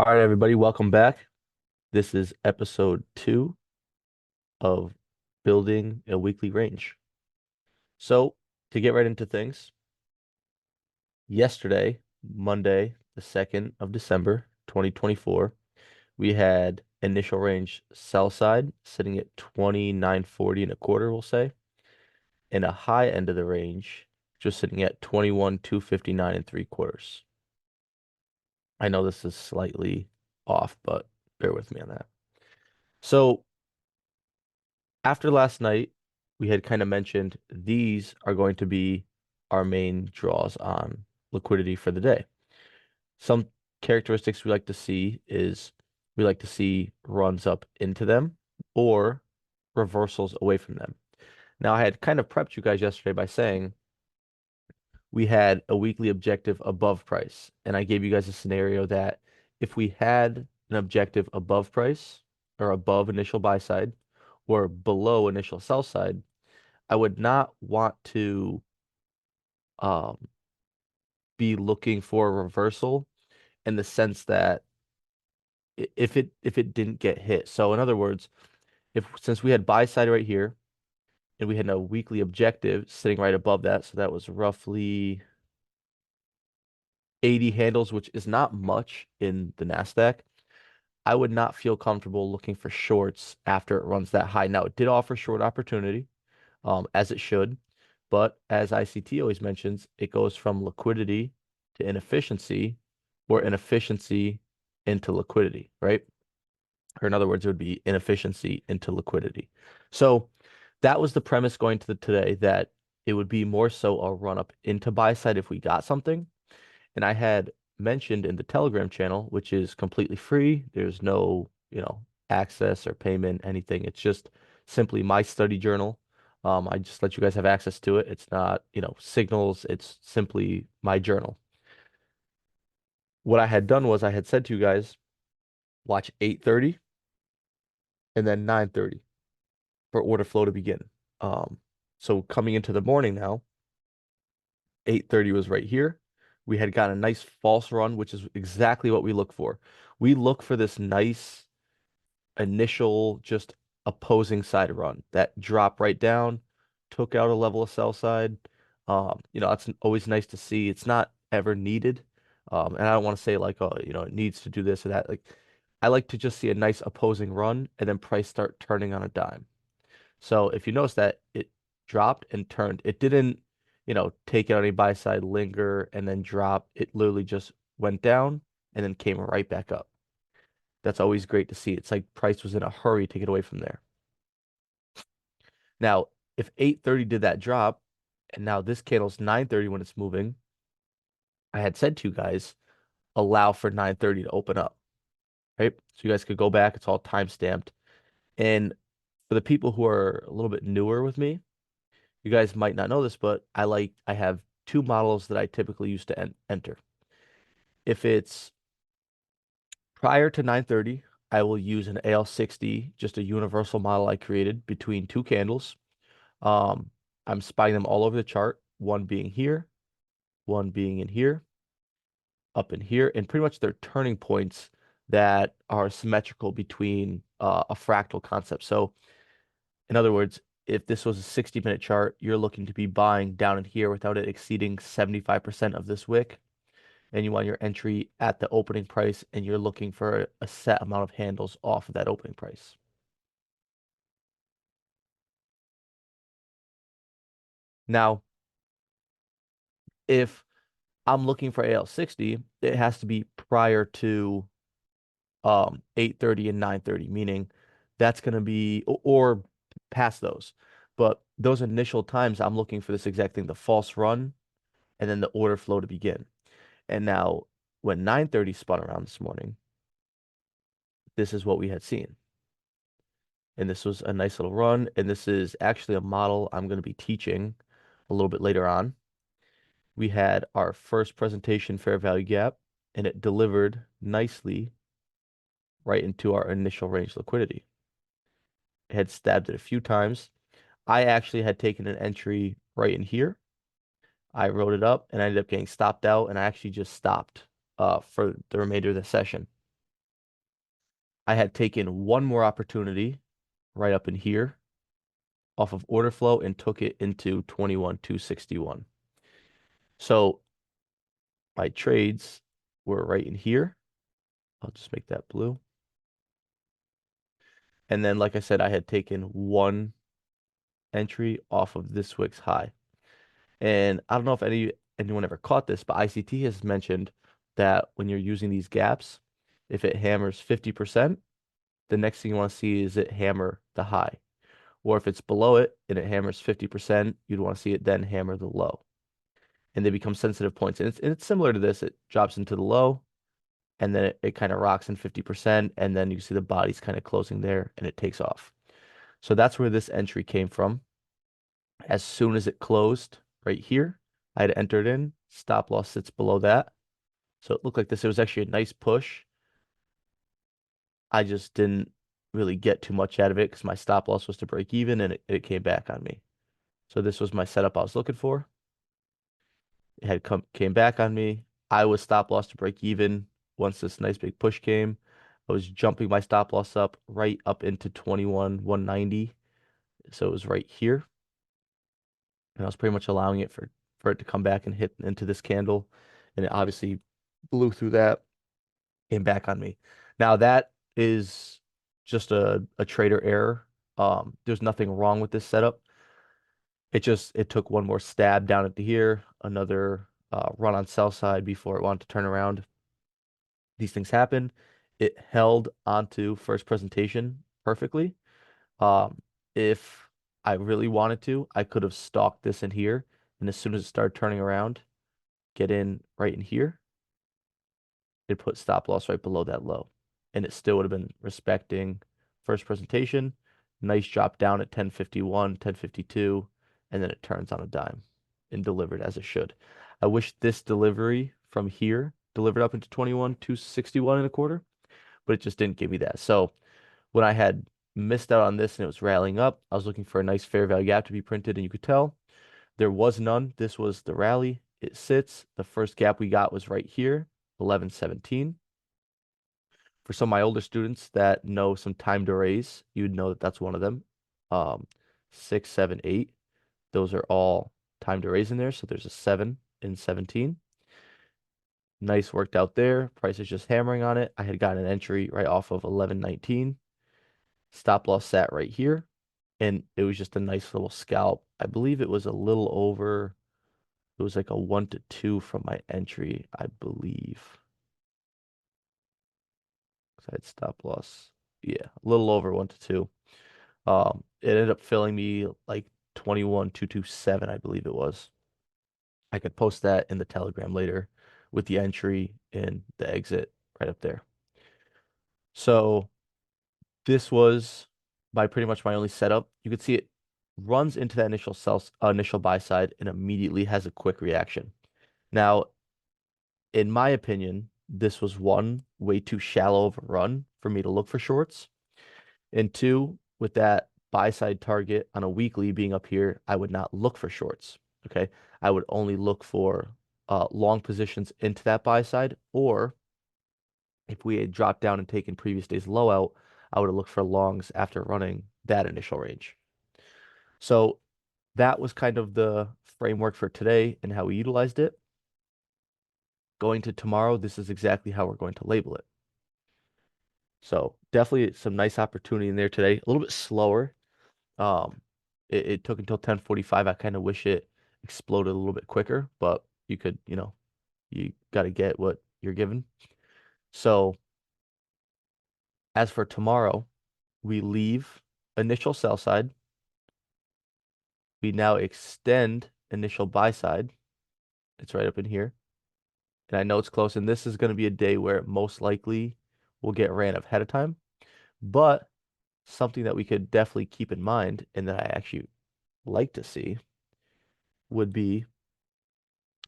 All right, everybody, welcome back. This is episode 2 of building a weekly range. So, to get right into things, yesterday, Monday, the 2nd of December, 2024, we had initial range sell side sitting at 29.40 and a quarter, we'll say, and a high end of the range just sitting at 21,259 and three quarters. I know this is slightly off, but bear with me on that. So, after last night, we had kind of mentioned these are going to be our main draws on liquidity for the day. Some characteristics we like to see is we like to see runs up into them or reversals away from them. Now, I had kind of prepped you guys yesterday by saying we had a weekly objective above price, and I gave you guys a scenario that if we had an objective above price or above initial buy side or below initial sell side, I would not want to um, be looking for a reversal in the sense that if it didn't get hit. So in other words, if since we had buy side right here and we had a weekly objective sitting right above that, so that was roughly 80 handles, which is not much in the Nasdaq. I would not feel comfortable looking for shorts after it runs that high. Now it did offer short opportunity, as it should. But as ICT always mentions, it goes from liquidity to inefficiency or inefficiency into liquidity, right? Or in other words, it would be inefficiency into liquidity. So that was the premise going to today, that it would be more so a run up into buy side if we got something. And I had mentioned in the Telegram channel, which is completely free. There's no, access or payment, anything. It's just simply my study journal. I just let you guys have access to it. It's not, signals. It's simply my journal. What I had done was I had said to you guys, watch 8:30 and then 9:30 for order flow to begin. Um, so coming into the morning now, 8:30 was right here. We had got a nice false run, which is exactly what we look for. We look for this nice initial just opposing side run that drop right down, took out a level of sell side. That's always nice to see. It's not ever needed. And I don't want to say like, oh, it needs to do this or that. Like, I like to just see a nice opposing run and then price start turning on a dime. So if you notice that it dropped and turned, it didn't, take out any buy side, linger, and then drop. It literally just went down and then came right back up. That's always great to see. It's like price was in a hurry to get away from there. Now, if 8:30 did that drop, and now this candle's 9:30 when it's moving, I had said to you guys, allow for 9:30 to open up, right? So you guys could go back. It's all time stamped. And for the people who are a little bit newer with me, you guys might not know this, but I have two models that I typically use to enter. If it's prior to 9:30, I will use an AL60, just a universal model I created between two candles. Um, I'm spying them all over the chart, one being here, one being in here, up in here, and pretty much they're turning points that are symmetrical between a fractal concept. So, in other words, if this was a 60-minute chart, you're looking to be buying down in here without it exceeding 75% of this wick, and you want your entry at the opening price, and you're looking for a set amount of handles off of that opening price. Now, if I'm looking for AL60, it has to be prior to 8:30 and 9:30, meaning that's going to be or past those. But those initial times I'm looking for this exact thing, the false run and then the order flow to begin. And now when 9:30 spun around this morning, this is what we had seen. And this was a nice little run. And this is actually a model I'm going to be teaching a little bit later on. We had our first presentation fair value gap, and it delivered nicely right into our initial range liquidity. It had stabbed it a few times. I actually had taken an entry right in here. I wrote it up and I ended up getting stopped out, and I actually just stopped for the remainder of the session. I had taken one more opportunity right up in here off of order flow and took it into 21,261. So my trades were right in here. I'll just make that blue. And then, like I said, I had taken one entry off of this wick's high. And I don't know if anyone ever caught this, but ICT has mentioned that when you're using these gaps, if it hammers 50%, the next thing you want to see is it hammer the high. Or if it's below it and it hammers 50%, you'd want to see it then hammer the low. And they become sensitive points. And it's similar to this. It drops into the low, and then it kind of rocks in 50%, and then you see the body's kind of closing there, and it takes off. So that's where this entry came from. As soon as it closed right here, I had entered in. Stop loss sits below that. So it looked like this. It was actually a nice push. I just didn't really get too much out of it because my stop loss was to break even, and it came back on me. So this was my setup I was looking for. It had came back on me. I was stop loss to break even once this nice big push came. I was jumping my stop loss up right up into 21,190. So it was right here. And I was pretty much allowing it for it to come back and hit into this candle. And it obviously blew through that, came back on me. Now that is just a trader error. There's nothing wrong with this setup. It took one more stab down into here, another run on sell side before it wanted to turn around. These things happen. It held onto first presentation perfectly. If I really wanted to, I could have stalked this in here, and as soon as it started turning around, get in right in here. It put stop loss right below that low, and it still would have been respecting first presentation. Nice drop down at 1051, 1052, and then it turns on a dime and delivered as it should. I wish this delivery from here delivered up into 21,261 and a quarter, but it just didn't give me that. So when I had missed out on this and it was rallying up, I was looking for a nice fair value gap to be printed, and you could tell there was none. This was the rally. It sits. The first gap we got was right here, 1117. For some of my older students that know some time delays, you'd know that that's one of them. Um, 6, 7, 8. Those are all time delays in there. So there's a 7 in 17. Nice worked out there. Price is just hammering on it. I had gotten an entry right off of 1119. Stop loss sat right here. And it was just a nice little scalp. I believe it was a little over, it was like a 1 to 2 from my entry, I believe. I had stop loss. Yeah, a little over 1 to 2. It ended up filling me like 21,227, I believe it was. I could post that in the Telegram later with the entry and the exit right up there. So this was pretty much my only setup. You could see it runs into that initial buy side and immediately has a quick reaction. Now, in my opinion, this was one, way too shallow of a run for me to look for shorts. And two, with that buy side target on a weekly being up here, I would not look for shorts. Okay. I would only look for long positions into that buy side, or if we had dropped down and taken previous day's low out, I would have looked for longs after running that initial range. So that was kind of the framework for today and how we utilized it. Going to tomorrow, this is exactly how we're going to label it. So definitely some nice opportunity in there today. A little bit slower. Um, it took until 10:45. I kind of wish it exploded a little bit quicker, but you could, you got to get what you're given. So as for tomorrow, we leave initial sell side. We now extend initial buy side. It's right up in here. And I know it's close, and this is going to be a day where it most likely will get ran ahead of time. But something that we could definitely keep in mind and that I actually like to see would be,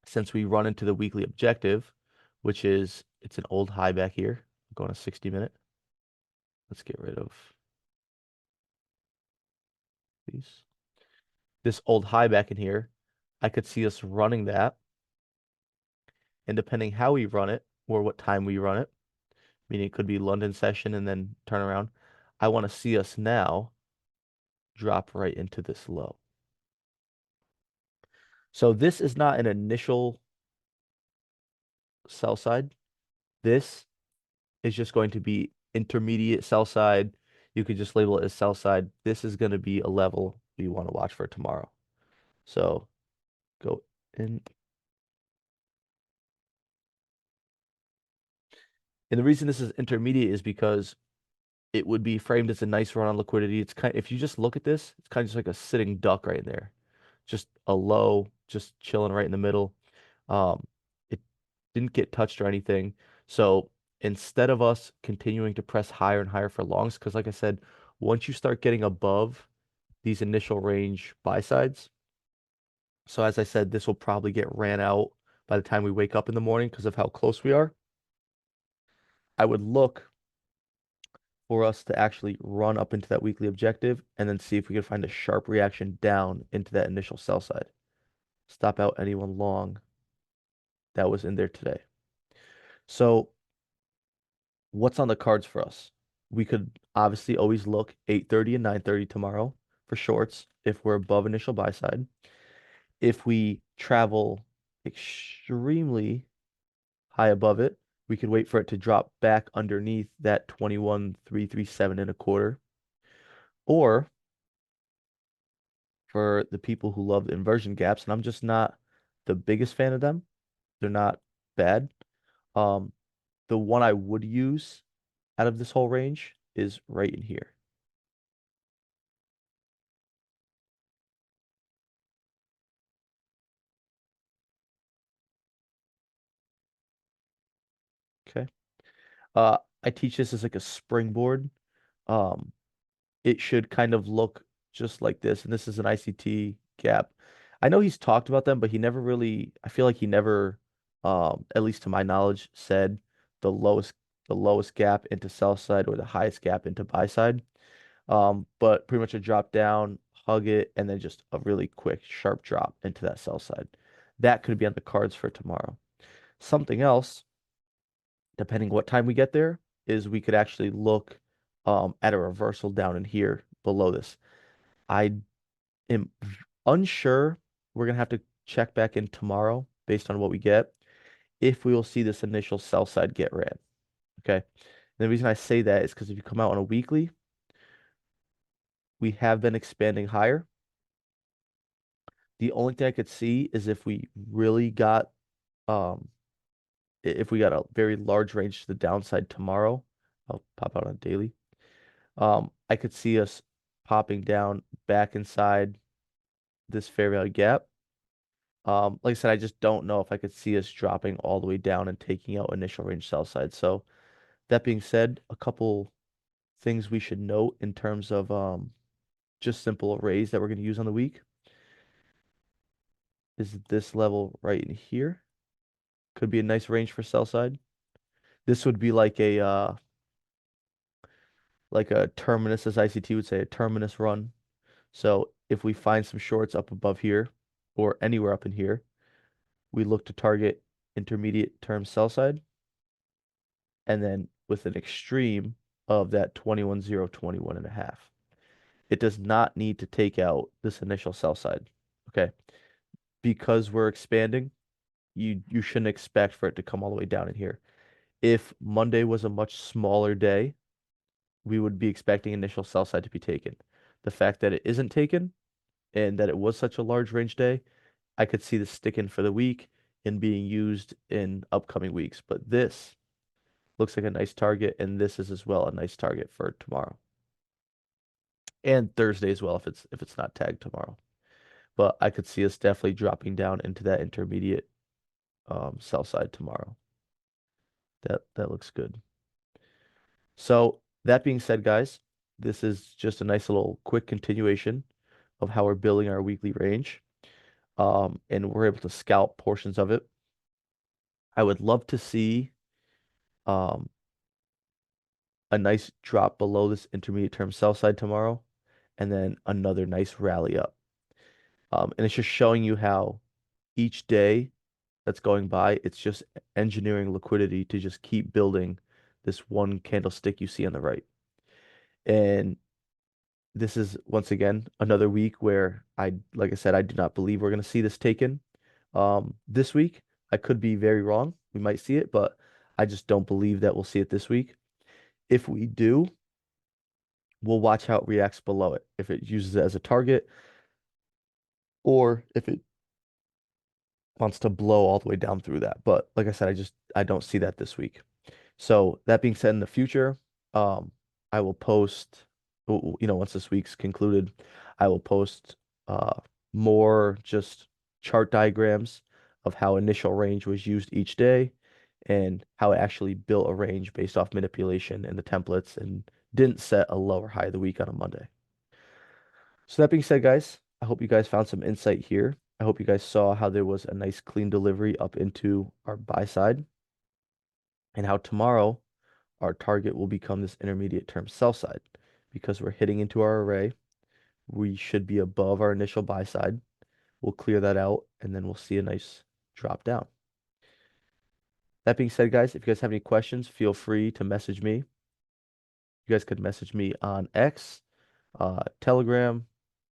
since we run into the weekly objective, which is it's an old high back here, going to 60-minute. Let's get rid of these. This old high back in here, I could see us running that. And depending how we run it or what time we run it, meaning it could be London session and then turn around. I want to see us now drop right into this low. So this is not an initial sell side. This is just going to be intermediate sell side. You could just label it as sell side. This is going to be a level we want to watch for tomorrow. So go in. And the reason this is intermediate is because it would be framed as a nice run on liquidity. It's kind if you just look at this, it's kind of just like a sitting duck right there. Just a low, just chilling right in the middle. It didn't get touched or anything. So instead of us continuing to press higher and higher for longs, because like I said, once you start getting above these initial range buy sides, so as I said, this will probably get ran out by the time we wake up in the morning because of how close we are. I would look for us to actually run up into that weekly objective and then see if we could find a sharp reaction down into that initial sell side. Stop out anyone long that was in there today. So what's on the cards for us? We could obviously always look 8:30 and 9:30 tomorrow for shorts if we're above initial buy side. If we travel extremely high above it, we could wait for it to drop back underneath that 21,337 and a quarter. Or for the people who love inversion gaps, and I'm just not the biggest fan of them. They're not bad. Um, the one I would use out of this whole range is right in here. Okay. I teach this as like a springboard. Um, it should kind of look just like this, and this is an ICT gap. I know he's talked about them, but he never really, I feel like he never, at least to my knowledge, said the lowest the lowest gap into sell side or the highest gap into buy side. But pretty much a drop down, hug it, and then just a really quick, sharp drop into that sell side. That could be on the cards for tomorrow. Something else, depending what time we get there, is we could actually look at a reversal down in here below this. I am unsure. We're gonna have to check back in tomorrow based on what we get if we will see this initial sell side get ran. Okay. And the reason I say that is because if you come out on a weekly, we have been expanding higher. The only thing I could see is if we really got um if we got a very large range to the downside tomorrow, I'll pop out on daily. I could see us popping down back inside this fair value gap. Like I said, I just don't know if I could see us dropping all the way down and taking out initial range sell side. So that being said, a couple things we should note in terms of just simple arrays that we're going to use on the week is this level right in here. Could be a nice range for sell side. This would be like a terminus, as ICT would say, a terminus run. So if we find some shorts up above here or anywhere up in here, we look to target intermediate term sell side and then with an extreme of that 21,021 and a half. It does not need to take out this initial sell side. Okay. Because we're expanding, you shouldn't expect for it to come all the way down in here. If Monday was a much smaller day, we would be expecting initial sell side to be taken. The fact that it isn't taken and that it was such a large range day, I could see this sticking for the week and being used in upcoming weeks. But this looks like a nice target, and this is as well a nice target for tomorrow and Thursday as well if it's not tagged tomorrow. But I could see us definitely dropping down into that intermediate sell side tomorrow. That looks good. So that being said, guys, this is just a nice little quick continuation of how we're building our weekly range. And we're able to scalp portions of it. I would love to see um, a nice drop below this intermediate term sell side tomorrow, and then another nice rally up. And it's just showing you how each day that's going by, it's just engineering liquidity to just keep building this one candlestick you see on the right. And this is once again another week where like I said, I do not believe we're going to see this taken. This week, I could be very wrong. We might see it, but I just don't believe that we'll see it this week. If we do, we'll watch how it reacts below it. If it uses it as a target, or if it wants to blow all the way down through that. But like I said, I don't see that this week. So that being said, in the future, um, I will post, once this week's concluded, I will post more just chart diagrams of how initial range was used each day and how it actually built a range based off manipulation and the templates and didn't set a low or high of the week on a Monday. So that being said, guys, I hope you guys found some insight here. I hope you guys saw how there was a nice clean delivery up into our buy side and how tomorrow our target will become this intermediate term sell side because we're hitting into our array. We should be above our initial buy side. We'll clear that out and then we'll see a nice drop down. That being said, guys, if you guys have any questions, feel free to message me. You guys could message me on X, Telegram,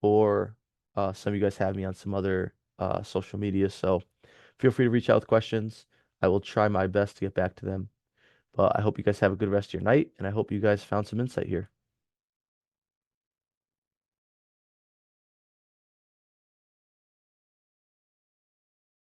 or some of you guys have me on some other social media. So feel free to reach out with questions. I will try my best to get back to them. But I hope you guys have a good rest of your night, and I hope you guys found some insight here.